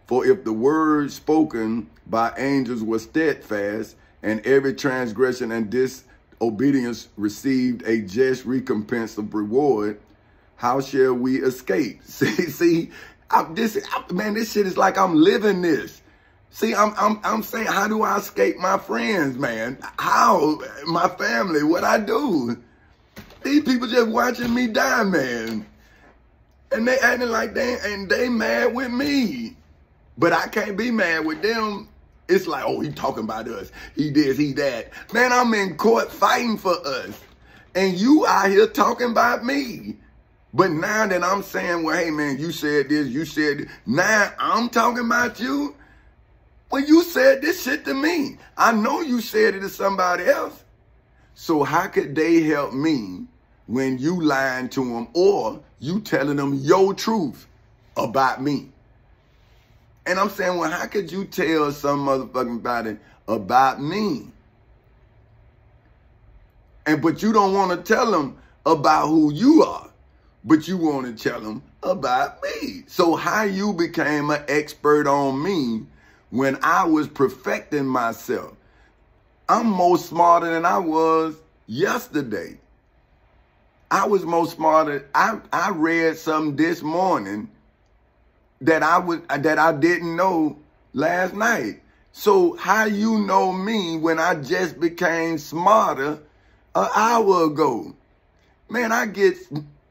for if the word spoken by angels was steadfast, and every transgression and disobedience received a just recompense of reward, how shall we escape? See, man, this shit is like I'm living this. See, I'm saying, how do I escape my friends, man? How? My family, what I do? These people just watching me die, man. And they acting like they mad with me. But I can't be mad with them. It's like, oh, he talking about us. He this, he that. Man, I'm in court fighting for us. And you out here talking about me. But now that I'm saying, well, hey, man, you said this, you said this. Now I'm talking about you. Well, you said this shit to me. I know you said it to somebody else. So how could they help me when you lying to them or you telling them your truth about me? And I'm saying, well, how could you tell some motherfucking body about me? But you don't want to tell them about who you are, but you want to tell them about me. So how you became an expert on me when I was perfecting myself? I'm more smarter than I was yesterday. I was more smarter. I read something this morning that I didn't know last night. So how you know me when I just became smarter an hour ago? Man,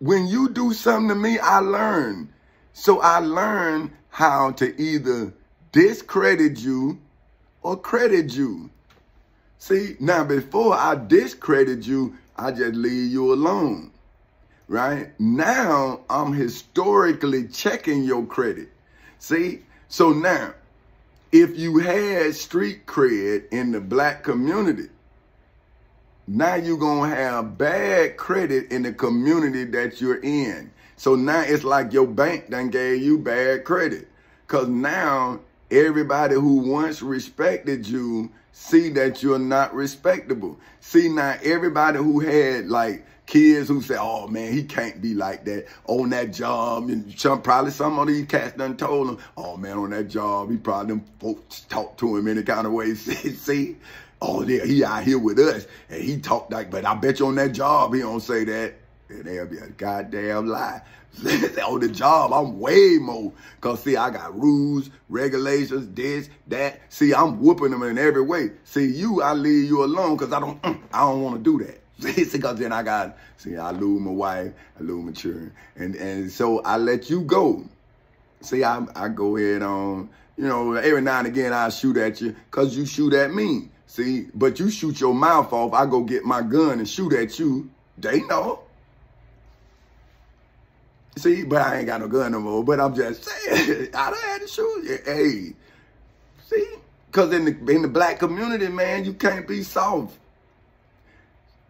when you do something to me, I learn. So I learn how to either discredit you or credit you. See, now before I discredit you, I just leave you alone. Right? Now I'm historically checking your credit. See? So now, if you had street cred in the black community, now you're going to have bad credit in the community that you're in. So now it's like your bank done gave you bad credit. Because now everybody who once respected you see that you're not respectable. See, now everybody who had like kids who say, oh man, he can't be like that on that job. And probably some of these cats done told him, oh man, on that job, he probably them folks talk to him any kind of way. See? Oh yeah, he out here with us. And he talk like, but I bet you on that job, he don't say that. And they'll be a goddamn lie. On the job, I'm way more. Because, see, I got rules, regulations, this, that. See, I'm whooping them in every way. See, I leave you alone because I don't want to do that. See, because then I lose my wife, I lose my children. And so I let you go. See, I go ahead on, every now and again I shoot at you because you shoot at me. See, but you shoot your mouth off, I go get my gun and shoot at you. They know. See, but I ain't got no gun no more. But I'm just saying, I done had to shoot you. Hey, see? Because in the black community, man, you can't be soft.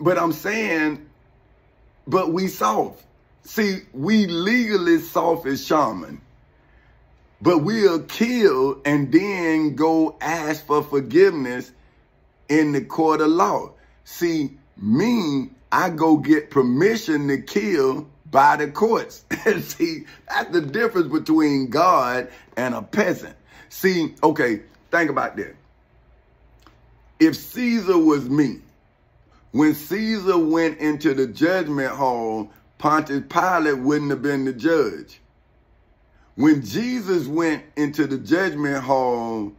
But I'm saying, but we soft. See, we legally soft as shaman. But we'll kill and then go ask for forgiveness in the court of law. See, me, I go get permission to kill by the courts. See, that's the difference between God and a peasant. See, okay, think about that. If Caesar was me, when Caesar went into the judgment hall, Pontius Pilate wouldn't have been the judge. When Jesus went into the judgment hall,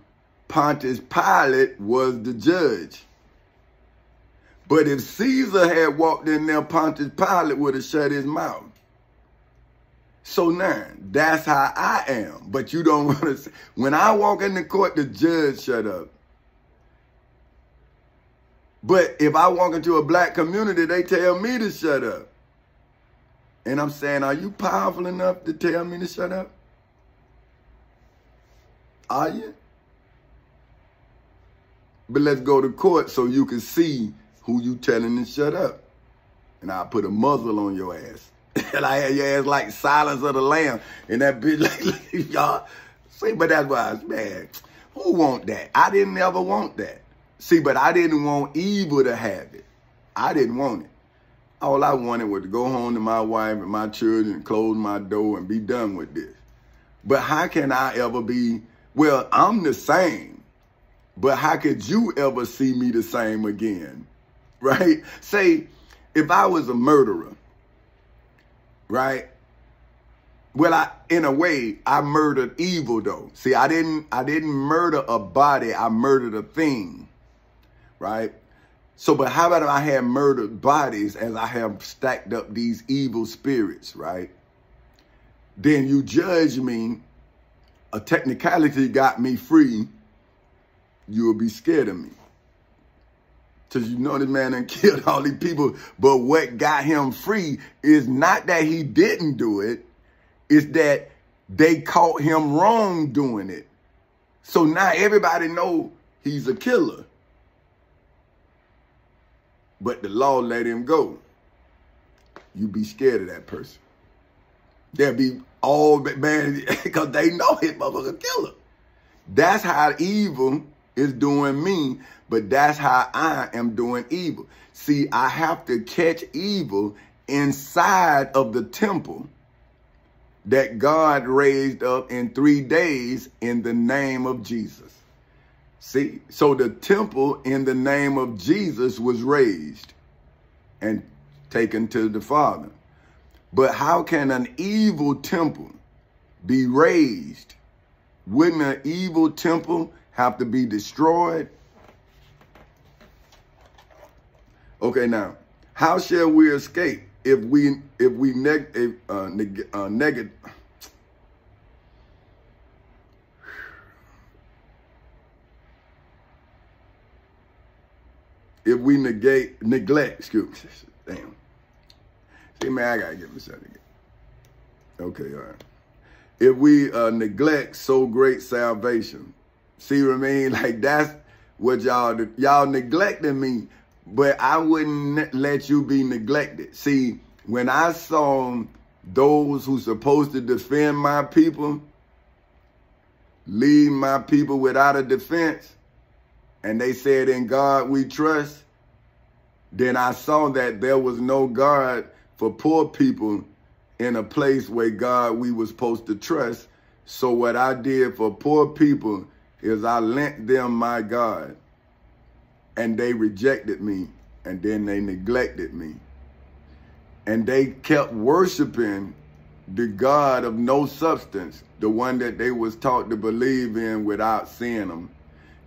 Pontius Pilate was the judge. But if Caesar had walked in there, Pontius Pilate would have shut his mouth. So now, that's how I am. But you don't want to say, when I walk in the court, the judge shut up. But if I walk into a black community, they tell me to shut up. And I'm saying, are you powerful enough to tell me to shut up? Are you? But let's go to court so you can see who you telling to shut up. And I'll put a muzzle on your ass. And I had your ass like Silence of the Lamb. And that bitch like y'all. See, but that's why I was mad. Who want that? I didn't ever want that. See, but I didn't want evil to have it. I didn't want it. All I wanted was to go home to my wife and my children, close my door, and be done with this. But how can I ever be, well, I'm the same, but how could you ever see me the same again, right? Say, if I was a murderer, right? Well, in a way, I murdered evil though. See, I didn't murder a body, I murdered a thing, right? So, but how about if I had murdered bodies as I have stacked up these evil spirits, right? Then you judge me, a technicality got me free, you will be scared of me. Because you know this man done killed all these people, but what got him free is not that he didn't do it, it's that they caught him wrong doing it. So now everybody know he's a killer. But the law let him go. You be scared of that person. They'll be all, man, because they know his motherfucker killer. That's how evil is doing me, but that's how I am doing evil. See, I have to catch evil inside of the temple that God raised up in 3 days in the name of Jesus. See, so the temple in the name of Jesus was raised and taken to the Father. But how can an evil temple be raised? Wouldn't an evil temple have to be destroyed? Okay, now, how shall we escape if we negate? If we neglect, excuse me, damn. See, man, I gotta get myself together. Okay, all right. If we neglect so great salvation, see what I mean? Like that's what y'all neglecting me, but I wouldn't let you be neglected. See, when I saw those who supposed to defend my people, leave my people without a defense, and they said, in God we trust, then I saw that there was no God for poor people in a place where God we were supposed to trust. So what I did for poor people is I lent them my God, and they rejected me, and then they neglected me. And they kept worshiping the God of no substance, the one that they was taught to believe in without seeing them,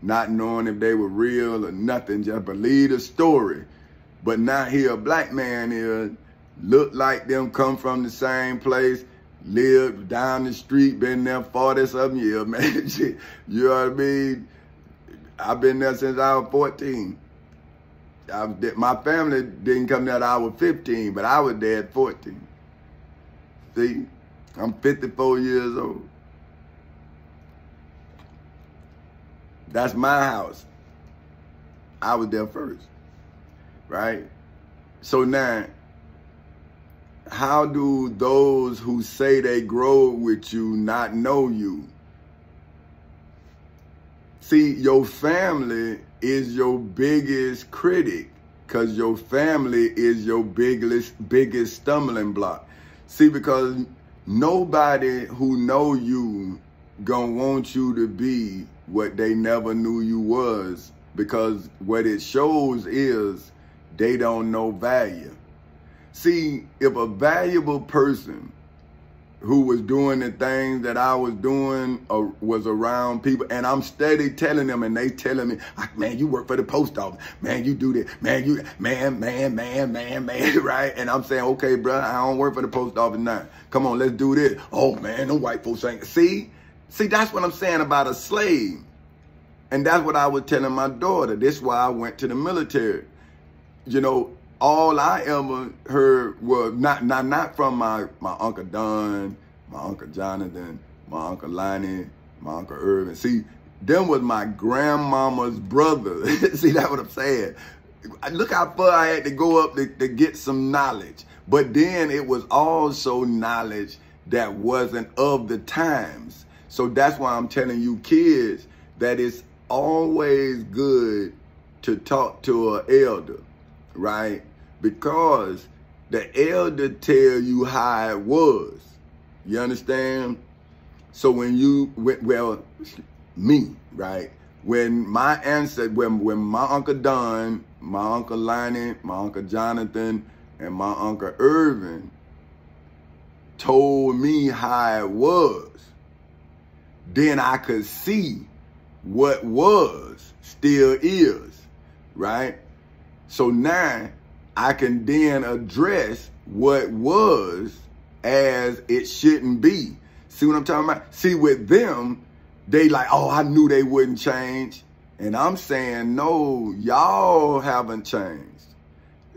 not knowing if they were real or nothing, just believe the story. But now here a black man here, look like them, come from the same place, lived down the street, been there 40-something years, man. You know what I mean? I've been there since I was 14. My family didn't come there till I was 15, but I was there at 14. See, I'm 54 years old. That's my house. I was there first, right? So now, how do those who say they grow with you not know you? See, your family is your biggest critic because your family is your biggest stumbling block. See, because nobody who know you gonna want you to be what they never knew you was, because what it shows is they don't know value. See, if a valuable person who was doing the things that I was doing was around people, and I'm steady telling them, and they telling me, man, you work for the post office, man, you do that, man, you, man, right? And I'm saying, okay, bro, I don't work for the post office now. Come on, let's do this. Oh, man, them white folks ain't. See, that's what I'm saying about a slave. And that's what I was telling my daughter. This is why I went to the military. You know, all I ever heard was not from my Uncle Don, my Uncle Jonathan, my Uncle Lonnie, my Uncle Irvin. See, them was my grandmama's brother. See, that's what I'm saying. Look how far I had to go up to get some knowledge. But then it was also knowledge that wasn't of the times. So that's why I'm telling you kids that it's always good to talk to an elder, right? Because the elder tell you how it was. You understand? So when you, well, me, right? When my ancestors, when my Uncle Don, my Uncle Lonnie, my Uncle Jonathan, and my Uncle Irvin told me how it was, then I could see what was still is, right? So now I can then address what was as it shouldn't be. See what I'm talking about? See, with them, they like, oh, I knew they wouldn't change. And I'm saying, no, y'all haven't changed.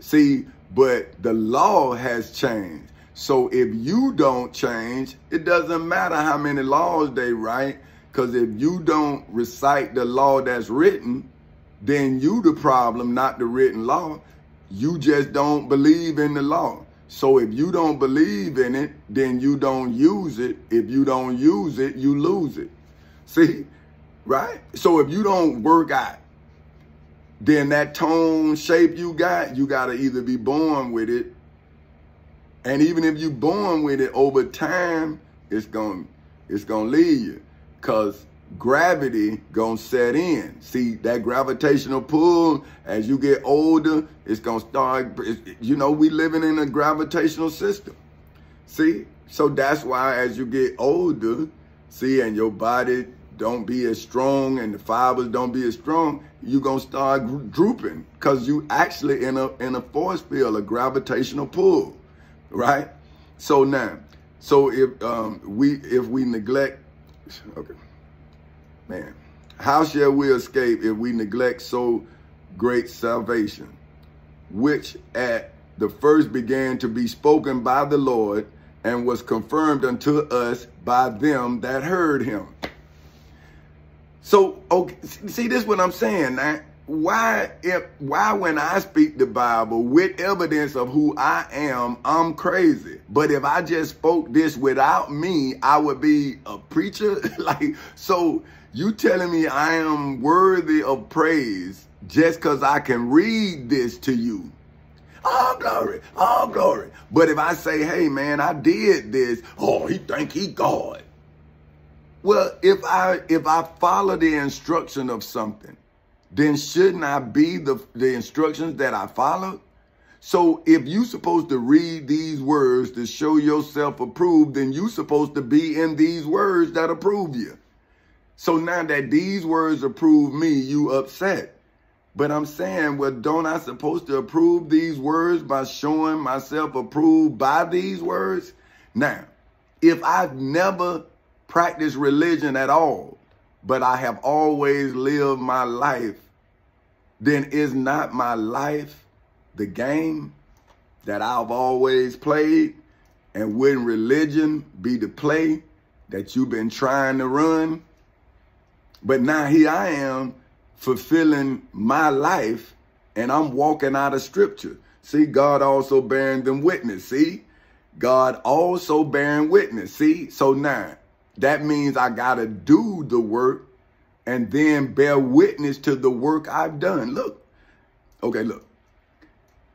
See, but the law has changed. So if you don't change, it doesn't matter how many laws they write, because if you don't recite the law that's written, then you the problem, not the written law. You just don't believe in the law. So if you don't believe in it, then you don't use it. If you don't use it, you lose it. See, right? So if you don't work out, then that tone shape you got to either be born with it. And even if you born with it, over time, it's gonna leave you. Because gravity gonna set in. See, that gravitational pull, as you get older, it's gonna start, you know, we living in a gravitational system. See? So that's why as you get older, see, and your body don't be as strong and the fibers don't be as strong, you're gonna start drooping because you actually in a force field, a gravitational pull, right? So now, so if we neglect, okay, man, how shall we escape if we neglect so great salvation, which at the first began to be spoken by the Lord and was confirmed unto us by them that heard him? So, okay, see, this is what I'm saying now. Why when I speak the Bible with evidence of who I am, I'm crazy. But if I just spoke this without me, I would be a preacher? Like, so you telling me I am worthy of praise just because I can read this to you? All glory, all glory. But if I say, hey, man, I did this, oh, he think he God. Well, if I follow the instruction of something, then shouldn't I be the instructions that I followed? So if you're supposed to read these words to show yourself approved, then you're supposed to be in these words that approve you. So now that these words approve me, you upset. But I'm saying, well, don't I supposed to approve these words by showing myself approved by these words? Now, if I've never practiced religion at all, but I have always lived my life, then is not my life the game that I've always played? And wouldn't religion be the play that you've been trying to run? But now here I am fulfilling my life and I'm walking out of scripture. See, God also bearing them witness. See, God also bearing witness. See, so now that means I got to do the work and then bear witness to the work I've done. Look, okay, look,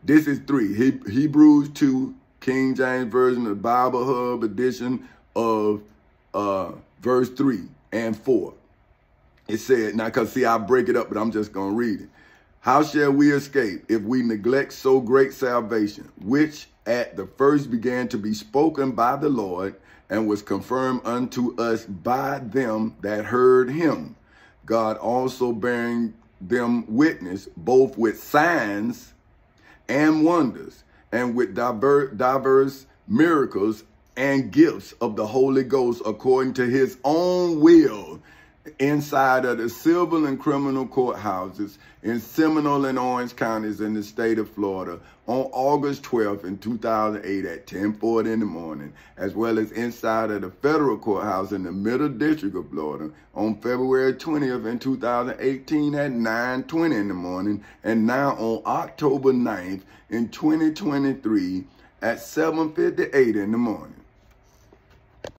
this is 3, Hebrews 2, King James Version, the Bible Hub edition of verse 3 and 4. It said, now, because see, I break it up, but I'm just going to read it. How shall we escape if we neglect so great salvation, which at the first began to be spoken by the Lord and was confirmed unto us by them that heard him, God also bearing them witness, both with signs and wonders, and with diverse miracles and gifts of the Holy Ghost according to his own will. inside of the civil and criminal courthouses in Seminole and Orange counties in the state of Florida on August 12th in 2008 at 10:40 in the morning, as well as inside of the federal courthouse in the Middle District of Florida on February 20th in 2018 at 9:20 in the morning, and now on October 9th in 2023 at 7:58 in the morning.